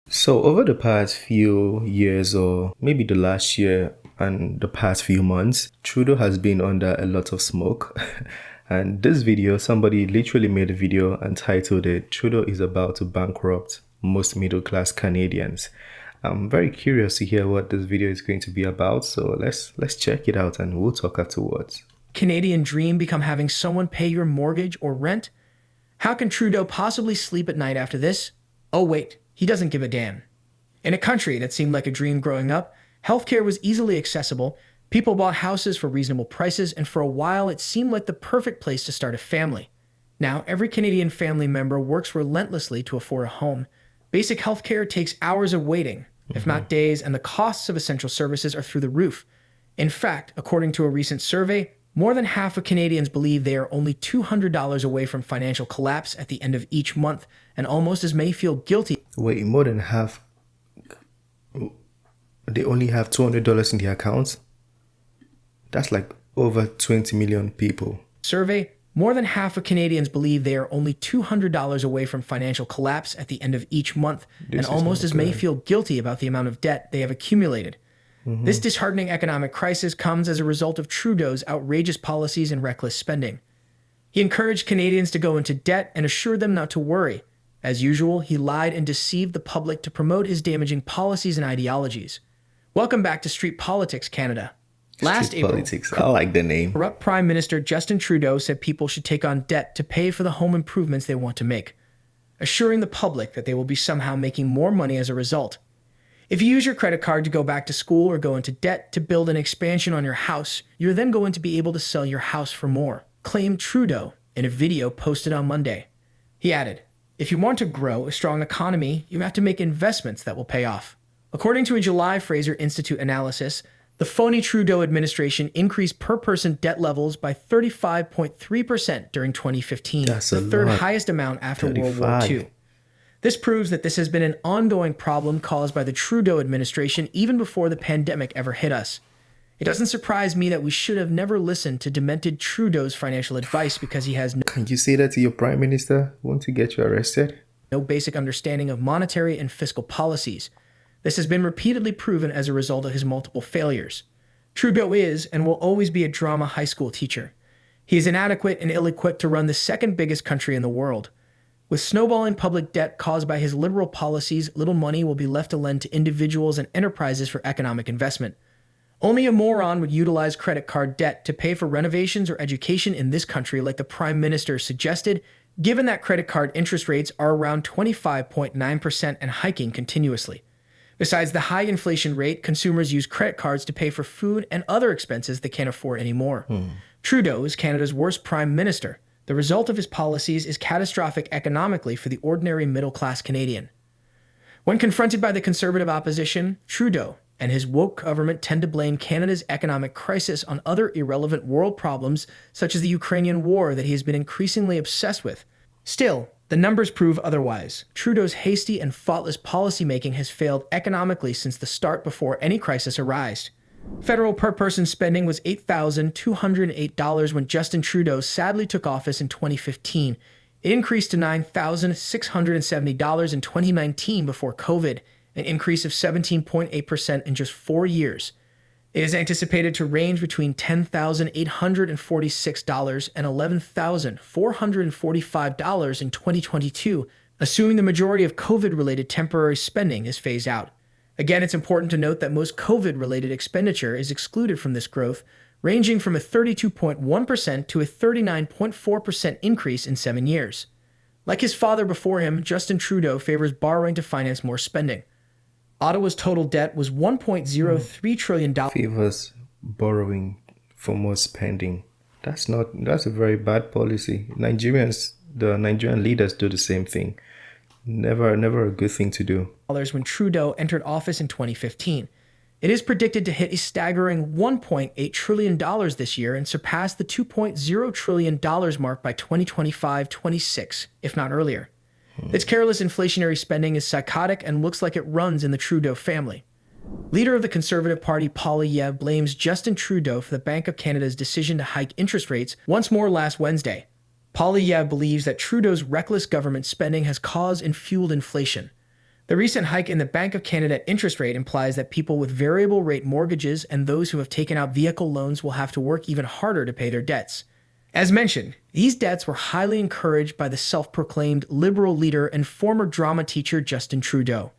So, over the past few years, or maybe the last year and the past few months, Trudeau has been under a lot of smoke. And this video, somebody literally made a video and titled it, Trudeau is about to bankrupt most middle class Canadians. I'm very curious to hear what this video is going to be about, so let's check it out and we'll talk afterwards. Canadian dream become having someone pay your mortgage or rent? How can Trudeau possibly sleep at night after this? Oh wait, he doesn't give a damn. In a country that seemed like a dream growing up, healthcare was easily accessible, people bought houses for reasonable prices, and for a while it seemed like the perfect place to start a family. Now, every Canadian family member works relentlessly to afford a home. Basic healthcare takes hours of waiting, if not days, and the costs of essential services are through the roof. In fact, according to a recent survey, more than half of Canadians believe they are only $200 away from financial collapse at the end of each month, and almost as many feel guilty. Wait, more than half, they only have $200 in their accounts? That's like over 20 million people. Survey, more than half of Canadians believe they are only $200 away from financial collapse at the end of each month, and almost as many feel guilty about the amount of debt they have accumulated. This disheartening economic crisis comes as a result of Trudeau's outrageous policies and reckless spending. He encouraged Canadians to go into debt and assured them not to worry. As usual, he lied and deceived the public to promote his damaging policies and ideologies. Welcome back to Street Politics, Canada. Last Street April, politics, I like the name. corrupt Prime Minister Justin Trudeau said people should take on debt to pay for the home improvements they want to make, assuring the public that they will be somehow making more money as a result. If you use your credit card to go back to school or go into debt to build an expansion on your house, you're then going to be able to sell your house for more, claimed Trudeau in a video posted on Monday. He added, if you want to grow a strong economy, you have to make investments that will pay off. According to a July Fraser Institute analysis, the phony Trudeau administration increased per-person debt levels by 35.3% during 2015, That's the a third lot. highest amount after World 35. War II. This proves that this has been an ongoing problem caused by the Trudeau administration even before the pandemic ever hit us. It doesn't surprise me that we should have never listened to demented Trudeau's financial advice because he has Can you say that to your prime minister? Want to get you arrested? no basic understanding of monetary and fiscal policies. This has been repeatedly proven as a result of his multiple failures. Trudeau is and will always be a drama high school teacher. He is inadequate and ill-equipped to run the second biggest country in the world. With snowballing public debt caused by his liberal policies, little money will be left to lend to individuals and enterprises for economic investment. Only a moron would utilize credit card debt to pay for renovations or education in this country like the Prime Minister suggested, given that credit card interest rates are around 25.9% and hiking continuously. Besides the high inflation rate, consumers use credit cards to pay for food and other expenses they can't afford anymore. Trudeau is Canada's worst Prime Minister. The result of his policies is catastrophic economically for the ordinary middle-class Canadian. When confronted by the Conservative opposition, Trudeau and his woke government tend to blame Canada's economic crisis on other irrelevant world problems such as the Ukrainian war that he has been increasingly obsessed with. Still, the numbers prove otherwise. Trudeau's hasty and thoughtless policymaking has failed economically since the start before any crisis arose. Federal per-person spending was $8,208 when Justin Trudeau sadly took office in 2015. It increased to $9,670 in 2019 before COVID, an increase of 17.8% in just 4 years. It is anticipated to range between $10,846 and $11,445 in 2022, assuming the majority of COVID-related temporary spending is phased out. Again, it's important to note that most COVID-related expenditure is excluded from this growth, ranging from a 32.1% to a 39.4% increase in 7 years. Like his father before him, Justin Trudeau favors borrowing to finance more spending. Ottawa's total debt was $1.03 trillion. Favors borrowing for more spending. That's a very bad policy. The Nigerian leaders do the same thing. Never a good thing to do. When Trudeau entered office in 2015. It is predicted to hit a staggering $1.8 trillion this year and surpass the $2.0 trillion mark by 2025-26, if not earlier. Its careless inflationary spending is psychotic and looks like it runs in the Trudeau family. Leader of the Conservative Party, Poilievre, blames Justin Trudeau for the Bank of Canada's decision to hike interest rates once more last Wednesday. Poilievre believes that Trudeau's reckless government spending has caused and fueled inflation. The recent hike in the Bank of Canada interest rate implies that people with variable rate mortgages and those who have taken out vehicle loans will have to work even harder to pay their debts. As mentioned, these debts were highly encouraged by the self-proclaimed liberal leader and former drama teacher Justin Trudeau.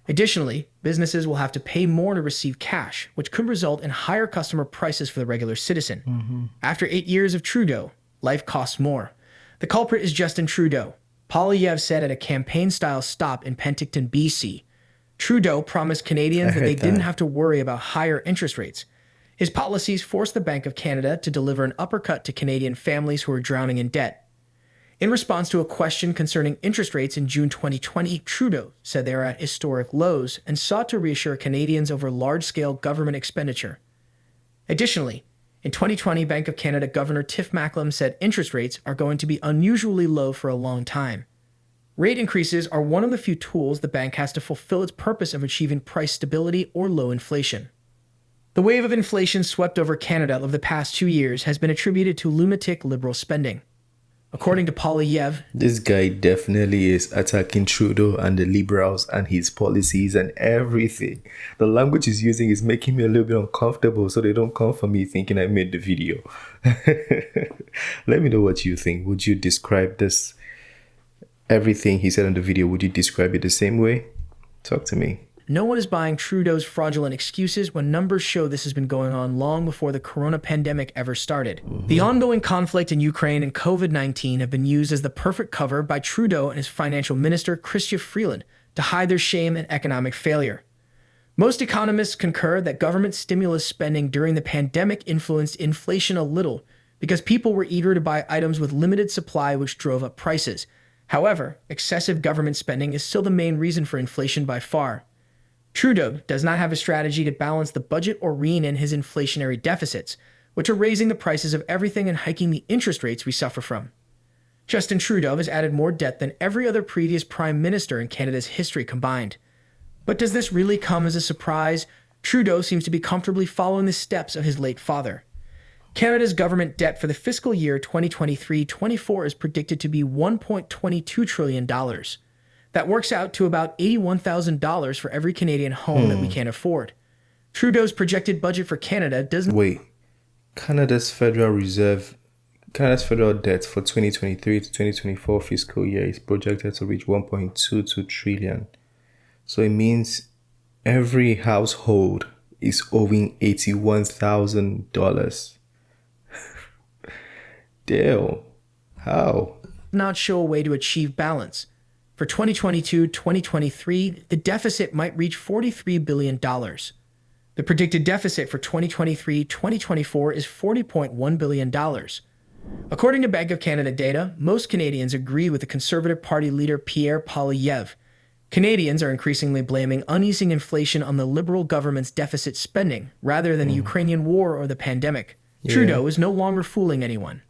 Additionally, businesses will have to pay more to receive cash, which could result in higher customer prices for the regular citizen. After 8 years of Trudeau, life costs more. The culprit is Justin Trudeau. Poilievre said at a campaign-style stop in Penticton, BC. Trudeau promised Canadians that they didn't have to worry about higher interest rates. His policies forced the Bank of Canada to deliver an uppercut to Canadian families who are drowning in debt. In response to a question concerning interest rates in June 2020, Trudeau said they are at historic lows and sought to reassure Canadians over large-scale government expenditure. Additionally, in 2020, Bank of Canada Governor Tiff Macklem said interest rates are going to be unusually low for a long time. Rate increases are one of the few tools the bank has to fulfill its purpose of achieving price stability or low inflation. The wave of inflation swept over Canada over the past 2 years has been attributed to lunatic liberal spending. According to Poilievre, this guy definitely is attacking Trudeau and the Liberals and his policies and everything. The language he's using is making me a little bit uncomfortable, so they don't come for me thinking I made the video. Let me know what you think. Would you describe this, everything he said in the video, would you describe it the same way? Talk to me. no one is buying Trudeau's fraudulent excuses when numbers show this has been going on long before the corona pandemic ever started. The ongoing conflict in Ukraine and COVID-19 have been used as the perfect cover by Trudeau and his financial minister, Chrystia Freeland, to hide their shame and economic failure. Most economists concur that government stimulus spending during the pandemic influenced inflation a little because people were eager to buy items with limited supply, which drove up prices. However, excessive government spending is still the main reason for inflation by far. Trudeau does not have a strategy to balance the budget or rein in his inflationary deficits, which are raising the prices of everything and hiking the interest rates we suffer from. Justin Trudeau has added more debt than every other previous prime minister in Canada's history combined. But does this really come as a surprise? Trudeau seems to be comfortably following the steps of his late father. Canada's government debt for the fiscal year 2023-24 is predicted to be $1.22 trillion. That works out to about $81,000 for every Canadian home that we can't afford. Trudeau's projected budget for Canada doesn't... Wait, Canada's federal debt for 2023 to 2024 fiscal year is projected to reach 1.22 trillion. So it means every household is owing $81,000. Damn. How? not show a way to achieve balance. For 2022-2023, the deficit might reach $43 billion. The predicted deficit for 2023-2024 is $40.1 billion. According to Bank of Canada data, most Canadians agree with the Conservative Party leader Pierre Poilievre. Canadians are increasingly blaming uneasing inflation on the Liberal government's deficit spending rather than the Ukrainian war or the pandemic. Trudeau is no longer fooling anyone.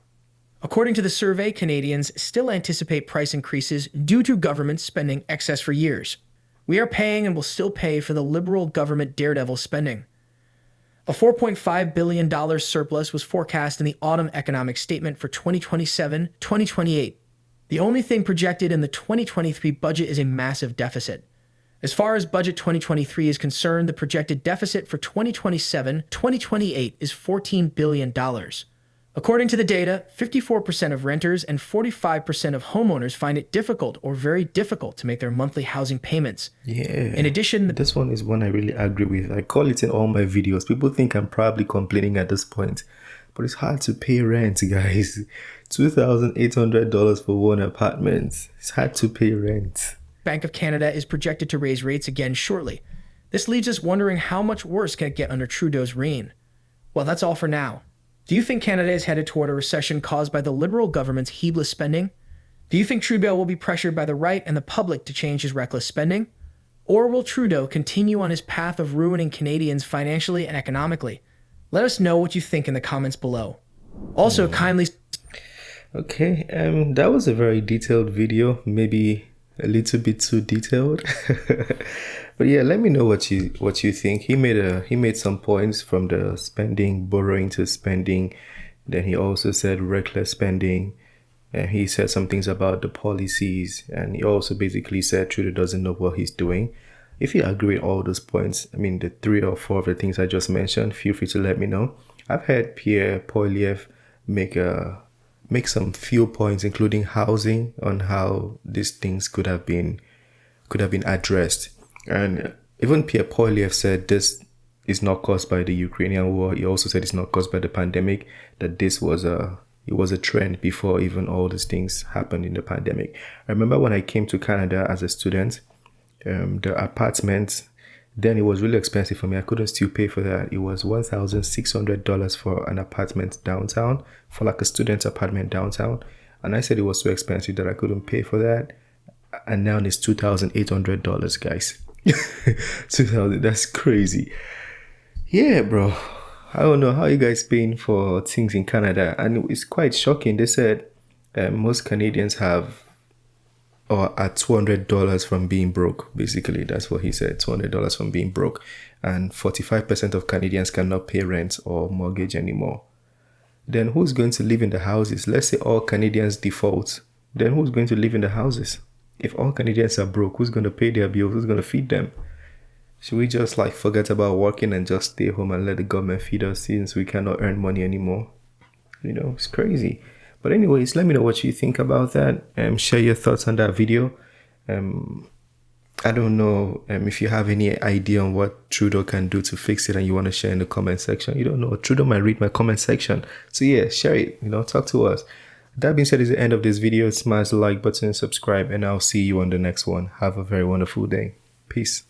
According to the survey, Canadians still anticipate price increases due to government spending excess for years. We are paying and will still pay for the Liberal government daredevil spending. A $4.5 billion surplus was forecast in the autumn economic statement for 2027-2028. The only thing projected in the 2023 budget is a massive deficit. As far as Budget 2023 is concerned, the projected deficit for 2027-2028 is $14 billion. According to the data, 54% of renters and 45% of homeowners find it difficult or very difficult to make their monthly housing payments. In addition, this one is one I really agree with. I call it in all my videos. People think I'm probably complaining at this point, but it's hard to pay rent, guys. $2,800 for one apartment. It's hard to pay rent. Bank of Canada is projected to raise rates again shortly. This leaves us wondering how much worse can it get under Trudeau's reign. Well, that's all for now. Do you think Canada is headed toward a recession caused by the Liberal government's heedless spending? Do you think Trudeau will be pressured by the right and the public to change his reckless spending? Or will Trudeau continue on his path of ruining Canadians financially and economically? Let us know what you think in the comments below. Also, kindly... Okay, that was a very detailed video, maybe a little bit too detailed. But yeah, let me know what you think. He made some points from the spending, borrowing to spending. Then he also said reckless spending. And he said some things about the policies, and he also basically said Trudeau doesn't know what he's doing. If you agree with all those points, I mean, the 3 or 4 of the things I just mentioned, feel free to let me know. I've heard Pierre Poilievre make some few points, including housing, on how these things could have been addressed. And even Pierre Poilievre said this is not caused by the Ukrainian war. He also said it's not caused by the pandemic, that it was a trend before even all these things happened in the pandemic. I remember when I came to Canada as a student, the apartments, then it was really expensive for me. I couldn't still pay for that. It was $1,600 for an apartment downtown, for like a student apartment downtown. And I said it was so expensive that I couldn't pay for that. And now it's $2,800, guys. 2,000, that's crazy. Yeah, bro. I don't know how you guys paying for things in Canada. And it's quite shocking. They said most Canadians have or at $200 from being broke. Basically, that's what he said, $200 from being broke. And 45% of Canadians cannot pay rent or mortgage anymore. Then who's going to live in the houses? Let's say all Canadians default. Then who's going to live in the houses? If all Canadians are broke, who's going to pay their bills? Who's going to feed them? Should we just like forget about working and just stay home and let the government feed us since we cannot earn money anymore? You know, it's crazy. But anyways, let me know what you think about that. Share your thoughts on that video. I don't know if you have any idea on what Trudeau can do to fix it and you want to share in the comment section. You don't know. Trudeau might read my comment section. So yeah, share it. You know, talk to us. That being said, is the end of this video. Smash the like button, subscribe, and I'll see you on the next one. Have a very wonderful day. Peace.